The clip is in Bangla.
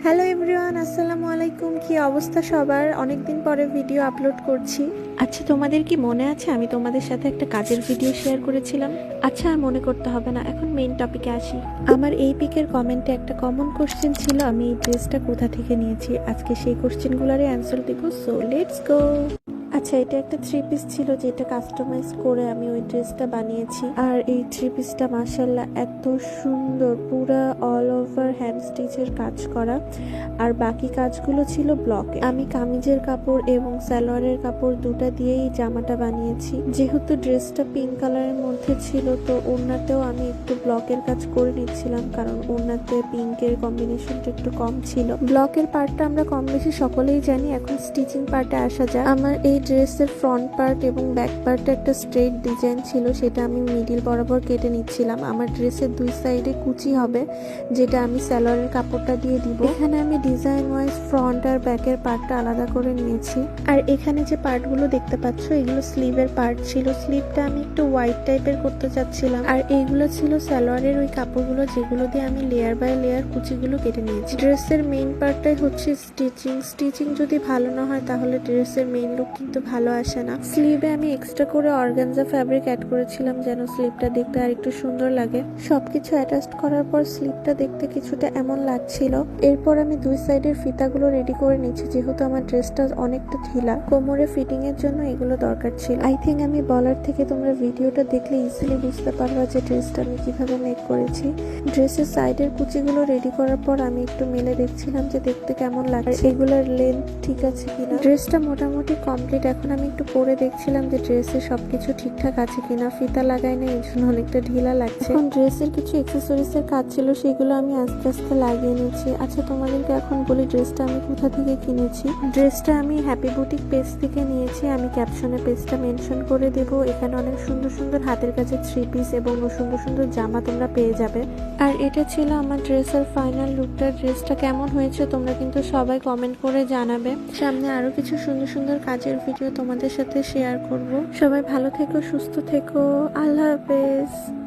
হ্যালো এভরিওয়ান, আসসালামু আলাইকুম। কি অবস্থা সবার? অনেকদিন পরে ভিডিও আপলোড করছি। আচ্ছা, তোমাদের কি মনে আছে আমি তোমাদের সাথে একটা কাজের ভিডিও শেয়ার করেছিলাম? আচ্ছা, আর মনে করতে হবে না, এখন মেইন টপিকে আসি। আমার এই পিকের কমেন্টে একটা কমন কোশ্চেন ছিল, আমি এই ড্রেসটা কোথা থেকে নিয়েছি। আজকে সেই কোশ্চেনগুলোরই অ্যান্সার দিব, সো লেটস গো। আচ্ছা, এটা একটা থ্রি পিস ছিল যেটা কাস্টমাইজ করে আমি ওই ড্রেসটা বানিয়েছি। আর এই থ্রি পিসটা মাশাআল্লাহ এত সুন্দর, পুরা অল ওভার হ্যান্ড স্টিচের কাজ করা, আর বাকি কাজগুলো ছিল ব্লকে। আমি কামিজের কাপড় এবং সালোয়ারের কাপড় দুটা দিয়েই জামাটা বানিয়েছি। যেহেতু ড্রেসটা পিঙ্ক কালারের মধ্যে ছিল, তো ওড়নাতেও আমি একটু ব্লকের কাজ করে নিচ্ছিলাম, কারণ ওড়নাতে পিঙ্কের কম্বিনেশনটা একটু কম ছিল। ব্লকের পার্টটা আমরা কম বেশি সকলেই জানি। এখন স্টিচিং পার্টে আসা যায়। আমার এই ড্রেসের ফ্রন্ট পার্ট এবং ব্যাক পার্টে একটা স্ট্রেট ডিজাইন ছিল, সেটা আমি মিডিল বরাবর কেটে নিচ্ছিলাম। আমার ড্রেসের দুই সাইডে কুচি হবে, যেটা আমি সালোয়ারের কাপড়টা দিয়ে দিব। এখানে আমি ডিজাইন ওয়াইজ ফ্রন্ট আর ব্যাকের পার্টটা আলাদা করে নিয়েছি। আর এখানে যে পার্টগুলো দেখতে পাচ্ছ, এগুলো স্লিভের পার্ট ছিল। স্লিভটা আমি একটু হোয়াইট টাইপের করতে চাচ্ছিলাম। আর এইগুলো ছিল সালোয়ারের ওই কাপড়গুলো, যেগুলো দিয়ে আমি লেয়ার বাই লেয়ার কুচিগুলো কেটে নিয়েছি। ড্রেসের মেইন পার্টটাই হচ্ছে স্টিচিং যদি ভালো না হয় তাহলে ড্রেসের মেইন লুক কিন্তু ভালো আসে না। স্লিভে আমি এক্সট্রা করে অর্গানজা ফ্যাব্রিক অ্যাড করেছিলাম, যেন স্লিভটা দেখতে আর একটু সুন্দর লাগে। সবকিছু অ্যাটাচ করার পর স্লিভটা দেখতে কিছুটা এমন লাগছিল। এরপর আমি দুই সাইডের ফিতাগুলো রেডি করে নিচ্ছি, যেহেতু আমার ড্রেসটা অনেকটা ঢিলা, কোমরে ফিটিং এর জন্য এগুলো দরকার ছিল। আই থিঙ্ক আমি বলার থেকে তোমরা ভিডিওটা দেখলে ইজিলি বুঝতে পারবা যে ড্রেসটা আমি কিভাবে মেক করেছি। ড্রেসের সাইডের কুচিগুলো রেডি করার পর আমি একটু মেলে দেখছিলাম যে দেখতে কেমন লাগে, এগুলোর লেন্থ ঠিক আছে কিনা। ড্রেসটা মোটামুটি কমপ্লিট। এখন আমি একটু পরে দেখছিলাম যে ড্রেসের সবকিছু ঠিকঠাক আছে কিনা। ফিতা লাগাই না, এই জন্য অনেকটা ঢিলা লাগছে। এখন ড্রেসের কিছু অ্যাক্সেসরিজ এর কাজ ছিল, সেগুলো আমি আস্তে আস্তে লাগিয়ে নিচ্ছি। আচ্ছা, তোমাদেরকে এখন বলি ড্রেসটা আমি কোথা থেকে কিনেছি। ড্রেসটা আমি হ্যাপি বুটিক পেজ থেকে নিয়েছি। আমি ক্যাপশনে পেজটা মেনশন করে দেব। এখানে অনেক সুন্দর সুন্দর হাতের কাছে থ্রি পিস এবং সুন্দর সুন্দর জামা তোমরা পেয়ে যাবে। আর এটা ছিল আমার ড্রেসের ফাইনাল লুকটা। ড্রেসটা কেমন হয়েছে তোমরা কিন্তু সবাই কমেন্ট করে জানাবে। সামনে আরো কিছু সুন্দর সুন্দর কাজের ভিডিও তোমাদের সাথে শেয়ার করব। সবাই ভালো থেকো, সুস্থ থেকো। আল্লাহ হাফেজ।